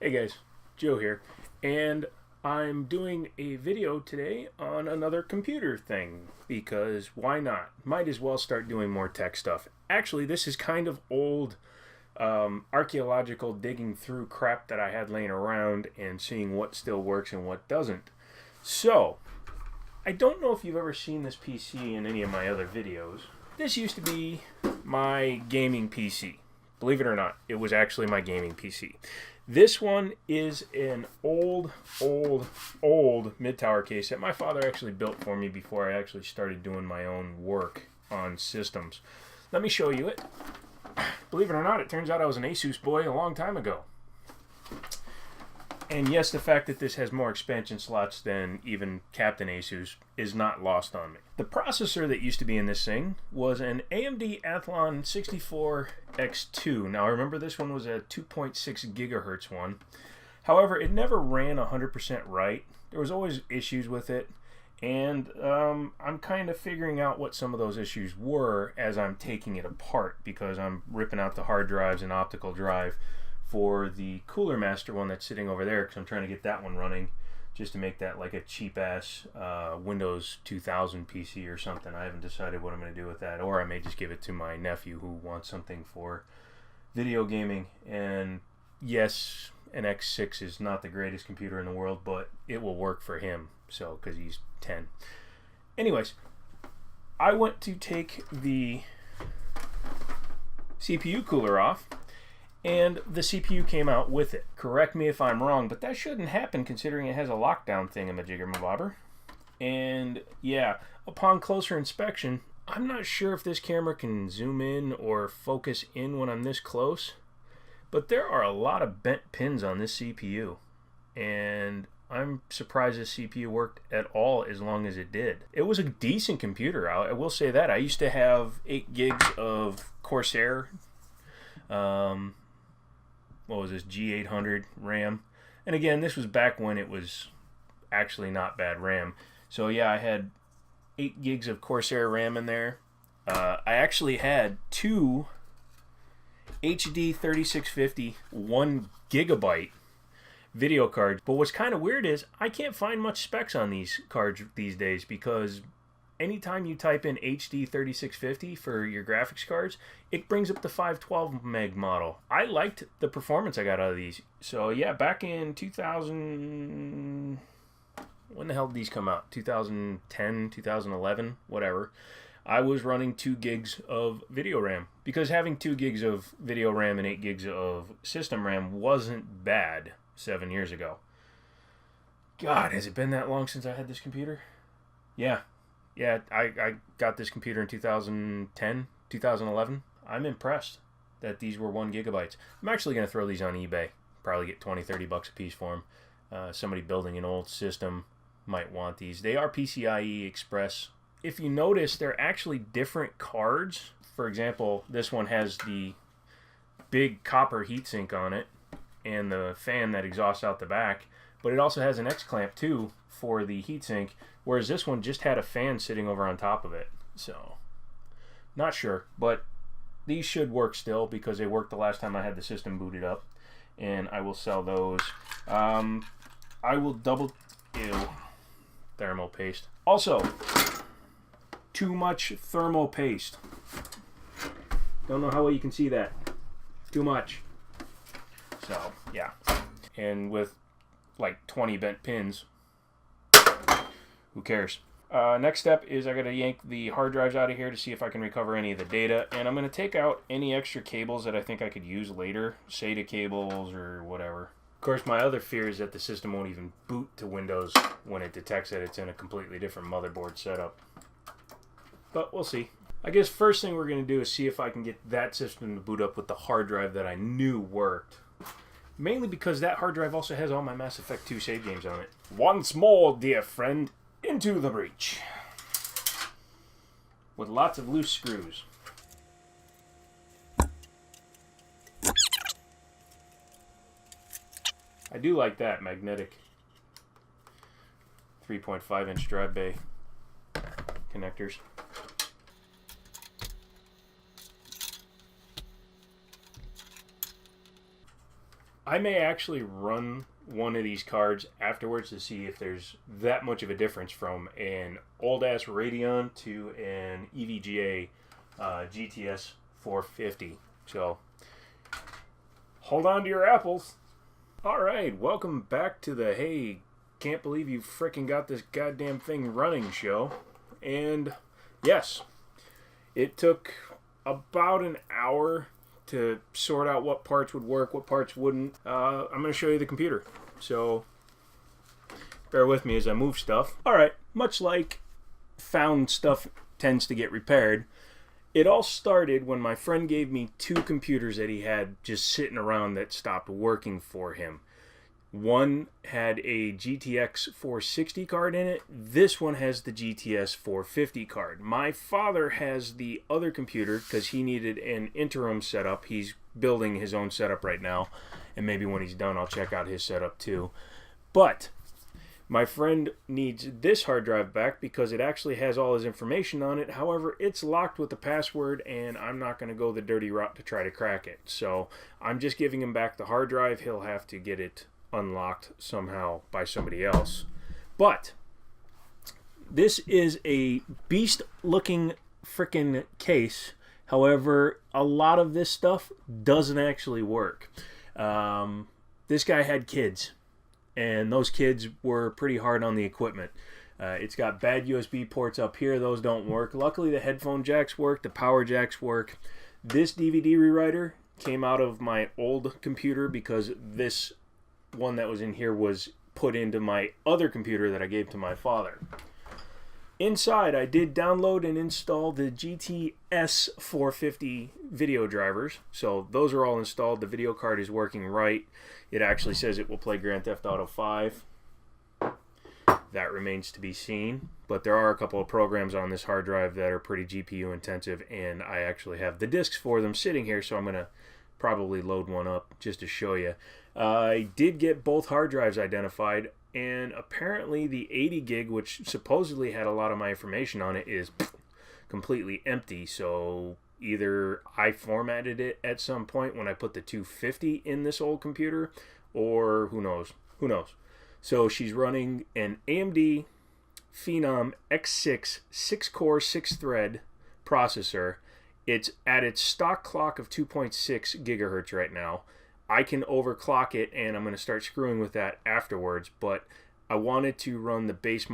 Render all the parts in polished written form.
Hey guys, Joe here, and I'm doing a video today on another computer thing because why not? Might as well start doing more tech stuff. Actually, this is kind of old archaeological digging through crap that I had laying around and seeing what still works and what doesn't. So, I don't know if you've ever seen this PC in any of my other videos. This used to be my gaming PC. Believe it or not, it was actually my gaming PC. This one is an old mid-tower case that my father actually built for me before I actually started doing my own work on systems. Let me show you it. Believe it or not, it turns out I was an Asus boy a long time ago. And yes, the fact that this has more expansion slots than even Captain Asus is not lost on me. The processor that used to be in this thing was an AMD Athlon 64X2. Now remember, this one was a 2.6 gigahertz one. However, it never ran 100% right. There was always issues with it. And I'm kind of figuring out what some of those issues were as I'm taking it apart, because I'm ripping out the hard drives and optical drive for the Cooler Master one that's sitting over there, because I'm trying to get that one running just to make that like a cheap-ass Windows 2000 PC or something. I haven't decided what I'm going to do with that, or I may just give it to my nephew who wants something for video gaming. And yes, an X6 is not the greatest computer in the world, but it will work for him, so because he's 10. Anyways, I went to take the CPU cooler off, and the CPU came out with it. Correct me if I'm wrong, but that shouldn't happen considering it has a lockdown thingamajigger-mabobber. And yeah, upon closer inspection, I'm not sure if this camera can zoom in or focus in when I'm this close, but there are a lot of bent pins on this CPU. And I'm surprised this CPU worked at all as long as it did. It was a decent computer, I will say that. I used to have 8 gigs of Corsair what was this, G800 RAM. And again, this was back when it was actually not bad RAM. So yeah, I had 8 gigs of Corsair RAM in there. I actually had 2 HD 3650 1 gigabyte video cards. But what's kind of weird is I can't find much specs on these cards these days, because anytime you type in HD 3650 for your graphics cards, it brings up the 512 meg model. I liked the performance I got out of these. So yeah, back in 2000, when the hell did these come out? 2010, 2011, whatever. I was running 2 gigs of video RAM, because having 2 gigs of video RAM and 8 gigs of system RAM wasn't bad 7 years ago. God, has it been that long since I had this computer? Yeah, I got this computer in 2010, 2011. I'm impressed that these were 1 gigabytes. I'm actually going to throw these on eBay. Probably get 20, 30 bucks a piece for them. Somebody building an old system might want these. They are PCIe Express. If you notice, they're actually different cards. For example, this one has the big copper heatsink on it and the fan that exhausts out the back. But it also has an X-clamp too for the heatsink, whereas this one just had a fan sitting over on top of it. So, not sure, but these should work still, because they worked the last time I had the system booted up, and I will sell those. I will double... Ew. Thermal paste. Also, too much thermal paste. Don't know how well you can see that. Too much. So, yeah. And with like 20 bent pins, who cares? Next step is I gotta yank the hard drives out of here to see if I can recover any of the data, and I'm gonna take out any extra cables that I think I could use later, SATA cables or whatever. Of course, my other fear is that the system won't even boot to Windows when it detects that it's in a completely different motherboard setup. But we'll see. I guess first thing we're gonna do is see if I can get that system to boot up with the hard drive that I knew worked. Mainly because that hard drive also has all my Mass Effect 2 save games on it. Once more, dear friend, into the breach. With lots of loose screws. I do like that magnetic 3.5-inch drive bay connectors. I may actually run one of these cards afterwards to see if there's that much of a difference from an old-ass Radeon to an EVGA GTS 450. So, hold on to your apples. Alright, welcome back to the hey, can't believe you frickin' got this goddamn thing running show. And yes, it took about an hour to sort out what parts would work, what parts wouldn't. I'm going to show you the computer. So, bear with me as I move stuff. Alright, much like found stuff tends to get repaired, it all started when my friend gave me two computers that he had just sitting around that stopped working for him. One had a GTX 460 card in it. This one has the GTS 450 card. My father has the other computer because he needed an interim setup. He's building his own setup right now, and maybe when he's done I'll check out his setup too. But my friend needs this hard drive back because it actually has all his information on it. However, it's locked with the password, and I'm not going to go the dirty route to try to crack it. So I'm just giving him back the hard drive. He'll have to get it unlocked somehow by somebody else. But this is a beast looking freaking case. However, a lot of this stuff doesn't actually work. This guy had kids, and those kids were pretty hard on the equipment. It's got bad USB ports up here. Those don't work. Luckily the headphone jacks work, the power jacks work. This DVD rewriter came out of my old computer because this one that was in here was put into my other computer that I gave to my father. Inside, I did download and install the GTS 450 video drivers. So those are all installed. The video card is working right. It actually says it will play Grand Theft Auto 5. That remains to be seen. But there are a couple of programs on this hard drive that are pretty GPU intensive, and I actually have the discs for them sitting here, so I'm going to probably load one up just to show you. I did get both hard drives identified, and apparently the 80 gig, which supposedly had a lot of my information on it, is completely empty. So either I formatted it at some point when I put the 250 in this old computer, or who knows. So she's running an AMD Phenom X6 6-core 6-thread processor. It's at its stock clock of 2.6 gigahertz right now. I can overclock it, and I'm going to start screwing with that afterwards, but I wanted to run the base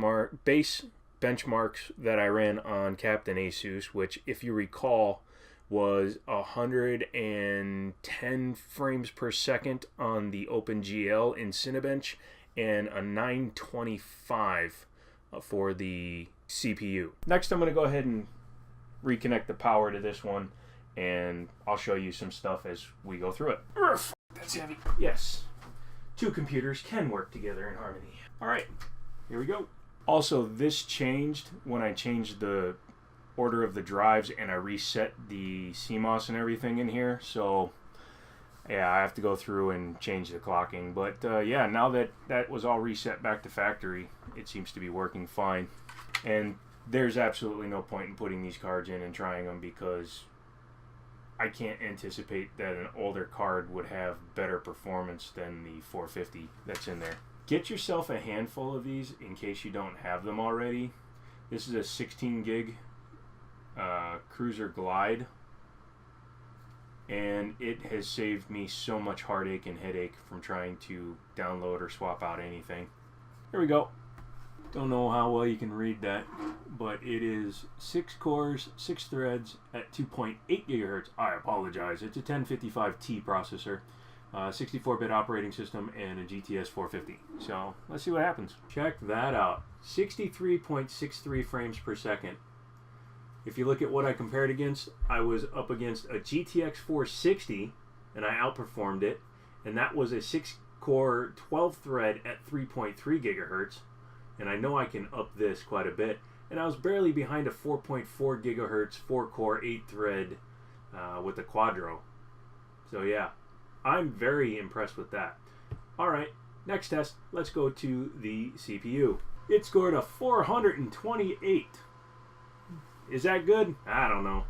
benchmarks that I ran on Captain Asus, which, if you recall, was 110 frames per second on the OpenGL in Cinebench, and a 925 for the CPU. Next, I'm going to go ahead and reconnect the power to this one, and I'll show you some stuff as we go through it. That's heavy. Yes, two computers can work together in harmony. Alright, here we go. Also, this changed when I changed the order of the drives and I reset the CMOS and everything in here, so yeah, I have to go through and change the clocking. But yeah, now that that was all reset back to factory, it seems to be working fine. And there's absolutely no point in putting these cards in and trying them, because I can't anticipate that an older card would have better performance than the 450 that's in there. Get yourself a handful of these in case you don't have them already. This is a 16 gig Cruiser Glide, and it has saved me so much heartache and headache from trying to download or swap out anything. Here we go. Don't know how well you can read that, but it is 6 cores, 6 threads at 2.8 gigahertz. I apologize. It's a 1055T processor, 64-bit operating system, and a GTS 450. So let's see what happens. Check that out. 63.63 frames per second. If you look at what I compared against, I was up against a GTX 460, and I outperformed it, and that was a 6-core, 12-thread at 3.3 gigahertz. And I know I can up this quite a bit. And I was barely behind a 4.4 gigahertz, 4-core, 8-thread with the Quadro. So yeah, I'm very impressed with that. Alright, next test, let's go to the CPU. It scored a 428. Is that good? I don't know.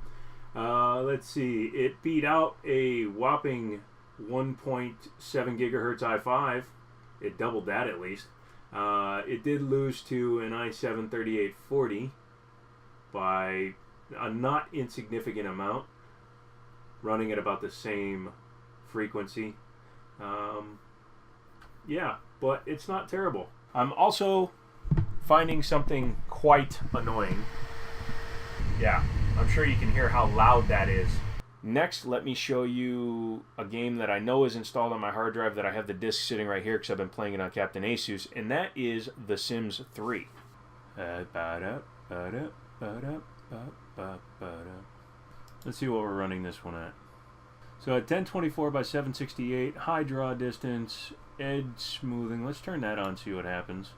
Let's see, it beat out a whopping 1.7 gigahertz i5. It doubled that at least. It did lose to an i7 3840 by a not insignificant amount, running at about the same frequency. Yeah, but it's not terrible. I'm also finding something quite annoying. Yeah, I'm sure you can hear how loud that is. Next, let me show you a game that I know is installed on my hard drive that I have the disc sitting right here because I've been playing it on Captain Asus, and that is The Sims 3. Let's see what we're running this one at. So at 1024 by 768, high draw distance, edge smoothing. Let's turn that on, see what happens.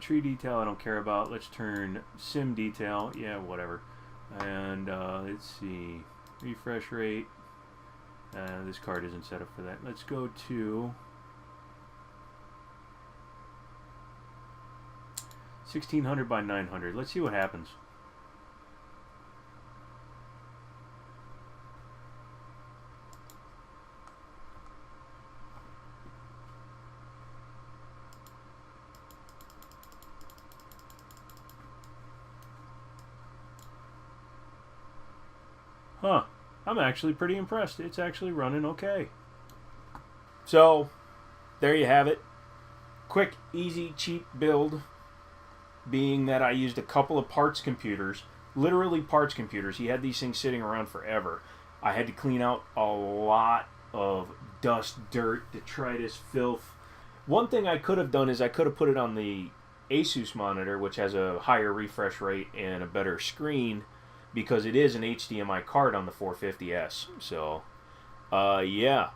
Tree detail I don't care about. Let's turn sim detail. Yeah, whatever. And let's see. Refresh rate. This card isn't set up for that. Let's go to 1600 by 900. Let's see what happens. Huh, I'm actually pretty impressed. It's actually running okay. So, there you have it. Quick, easy, cheap build, being that I used a couple of parts computers, literally parts computers. He had these things sitting around forever. I had to clean out a lot of dust, dirt, detritus, filth. One thing I could have done is I could have put it on the Asus monitor, which has a higher refresh rate and a better screen, because it is an HDMI card on the 450S. So, yeah.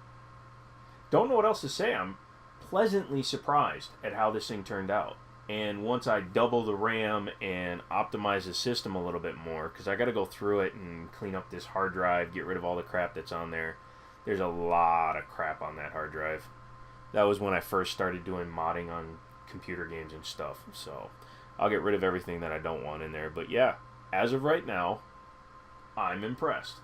Don't know what else to say. I'm pleasantly surprised at how this thing turned out. And once I double the RAM and optimize the system a little bit more, because I got to go through it and clean up this hard drive, get rid of all the crap that's on there. There's a lot of crap on that hard drive. That was when I first started doing modding on computer games and stuff. So, I'll get rid of everything that I don't want in there. But yeah, as of right now, I'm impressed.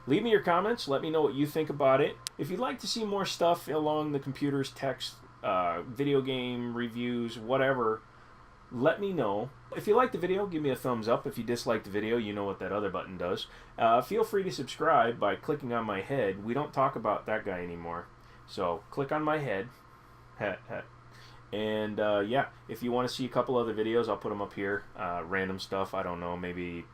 Leave me your comments. Let me know what you think about it. If you'd like to see more stuff along the computer's text, video game reviews, whatever, let me know. If you like the video, give me a thumbs up. If you dislike the video, you know what that other button does. Feel free to subscribe by clicking on my head. We don't talk about that guy anymore. So click on my head. And yeah, if you want to see a couple other videos, I'll put them up here. Random stuff, I don't know, maybe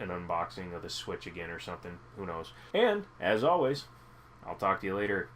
an unboxing of the Switch again or something. Who knows? And, as always, I'll talk to you later.